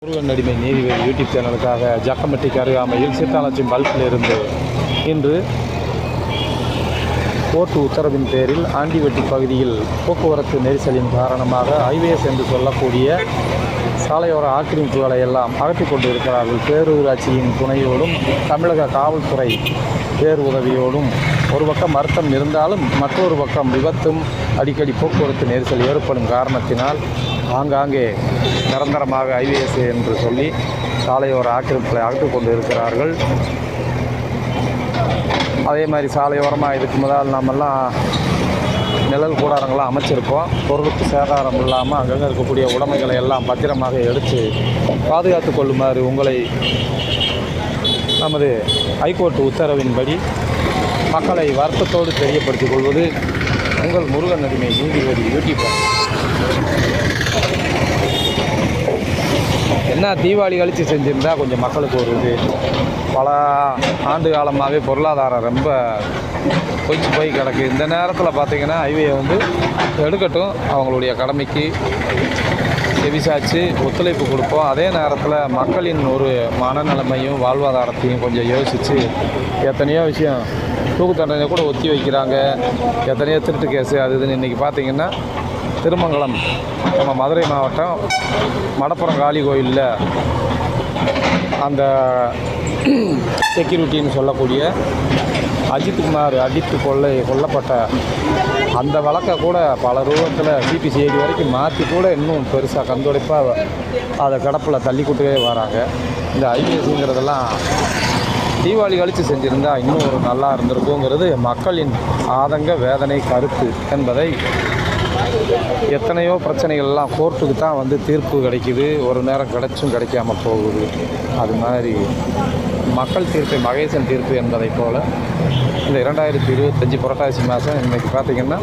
முருகன் அடிமை நீதிபதி யூடியூப் சேனலுக்காக ஜக்கம்பட்டிக்கு அருகாமையில் சீத்தாலட்சி பல்கில் இருந்து இன்று கோர்ட்டு உத்தரவின் பேரில் ஆண்டிவெட்டி பகுதியில் போக்குவரத்து நெரிசலின் காரணமாக ஹைவேஸ் என்று சொல்லக்கூடிய சாலையோர ஆக்கிரமிப்புகளை எல்லாம் அகற்றிக் கொண்டு இருக்கிறார்கள். பேரூராட்சியின் துணையோடும் தமிழக காவல்துறை பேர் உதவியோடும் ஒரு பக்கம் அர்த்தம் இருந்தாலும் மற்றொரு பக்கம் விபத்தும் அடிக்கடி போக்குவரத்து நெரிசல் ஏற்படும் காரணத்தினால் ஆங்காங்கே நிரந்தரமாக ஹைவேஸ் என்று சொல்லி சாலையோர ஆக்கிரமிப்புகளை அகற்றிக் கொண்டு இருக்கிறார்கள். அதே மாதிரி சாலையோரமாக இதுக்கு முதல் நம்மெல்லாம் நிழல் கூடாரங்களாம் அமைச்சிருப்போம். பொருளுக்கு சேதாரம் இல்லாமல் அங்கங்கே இருக்கக்கூடிய உடைமைகளை எல்லாம் பத்திரமாக எடுத்து பாதுகாத்து கொள்ளுமாறு உங்களை நமது ஹைகோர்ட் உத்தரவின்படி மக்களை வருத்தத்தோடு தெரியப்படுத்திக் கொள்வது உங்கள் முருகன் அடிமை நீதிபதி யூடியூப். என்ன தீபாவளி கழித்து செஞ்சுருந்தா கொஞ்சம் மக்களுக்கு ஒரு இது. பல ஆண்டு காலமாகவே பொருளாதாரம் ரொம்ப கொஞ்சம் போய் கிடக்கு. இந்த நேரத்தில் பார்த்திங்கன்னா ஹைவேயை எடுக்கட்டும், அவங்களுடைய கடமைக்கு செவிசாய்ச்சி ஒத்துழைப்பு கொடுப்போம். அதே நேரத்தில் மக்களின் ஒரு மனநிலைமையும் வாழ்வாதாரத்தையும் கொஞ்சம் யோசித்து எத்தனையோ விஷயம் தூக்கு தண்டனை கூட ஒத்தி வைக்கிறாங்க. எத்தனையோ திருட்டு கேஸு அது இதுன்னு இன்றைக்கி பார்த்திங்கன்னா திருமங்கலம் நம்ம மதுரை மாவட்டம் மடப்புறம் காளி கோயிலில் அந்த செக்யூரிட்டின்னு சொல்லக்கூடிய அஜித்குமார் அடித்து கொல்லப்பட்ட அந்த வழக்கை கூட பல ரூபத்தில் சிபிசிஐடி வரைக்கும் மாற்றி கூட இன்னும் பெருசாக கண்துடைப்பாக அதை கிடப்பில் தள்ளிக்கிட்டே வராங்க. இந்த ஐபிஎஸ்ங்கிறதெல்லாம் தீபாவளி கழித்து செஞ்சுருந்தா இன்னும் ஒரு நல்லா இருந்திருக்குங்கிறது மக்களின் ஆதங்க வேதனை கருத்து என்பதை எத்தனையோ பிரச்சனைகள்லாம் கோர்ட்டுக்கு தான் தீர்ப்பு கிடைக்குது. ஒரு நேரம் கிடைச்சும் கிடைக்காமல் போகுது. அது மாதிரி மக்கள் தீர்ப்பு மகேசன் தீர்ப்பு என்பதை போல் இந்த 2025 புரட்டாசி மாதம் இன்றைக்கி பார்த்திங்கன்னா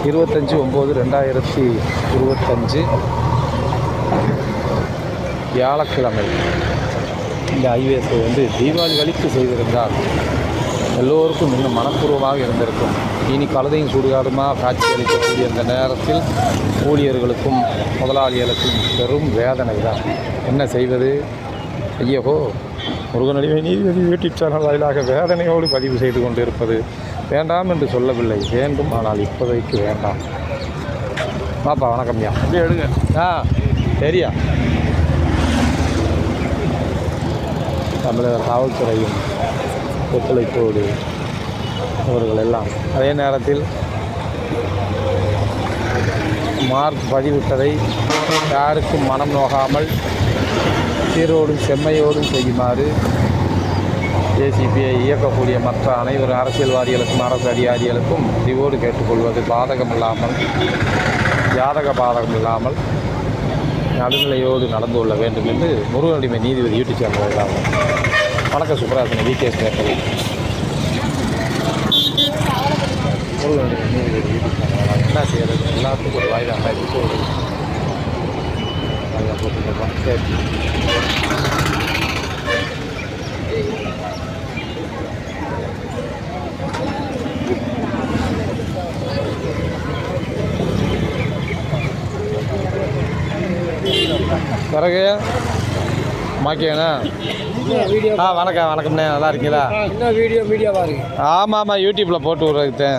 25/9/2025 வியாழக்கிழமை இந்த ஹைவேஸை தீபாவளி கழித்து செய்திருந்தால் எல்லோருக்கும் இன்னும் மனப்பூர்வமாக இருந்திருக்கும். இனி கழுதையும் சுடுகாடுமாக காட்சி அளிக்கக்கூடிய இந்த நேரத்தில் ஊழியர்களுக்கும் முதலாளிகளுக்கும் பெரும் வேதனை தான். என்ன செய்வது? ஐயோ, முருகன் அடிமை நீதிபதி யூடியூப் சேனல் வாயிலாக வேதனையோடு பதிவு செய்து கொண்டு இருப்பது வேண்டாம் என்று சொல்லவில்லை, வேண்டும். ஆனால் இப்போதைக்கு வேண்டாம். வாப்பா, வணக்கம்யா. அப்படியே எடுங்க. சரியா. தமிழக காவல்துறையும் ஒத்துழைப்போடு அவர்கள் எல்லாம் அதே நேரத்தில் மார்க் பதிவிட்டதை யாருக்கும் மனம் நோகாமல் சீரோடும் செம்மையோடும் செய்யுமாறு ஏசிபியை இயக்கக்கூடிய மற்ற அனைவரும் அரசியல்வாதிகளுக்கும் அரசு அதிகாரிகளுக்கும் முடிவோடு கேட்டுக்கொள்வது பாதகம் இல்லாமல் பாதகம் இல்லாமல் நடுநிலையோடு நடந்து கொள்ள வேண்டும் என்று முருகன் அடிமை நீதிபதி யூடியூப் சேனல் இல்லாமல். வணக்கம் சுப்ராசனி, விகேஎஸ் பேப்பர். முருகன் அடிமை நீதிபதி யூடியூப் சேனல் என்ன செய்கிறது? எல்லாத்துக்கும் ஒரு வாய்தா போட்டு போட்டுருக்கோம். சரி, பிறகு மாக்கியண்ணா. வணக்கம்ண்ணே, நல்லா இருக்கீங்களா? வீடியோ பாருங்க. ஆமாம் யூடியூப்பில் போட்டு விட்றதுக்கு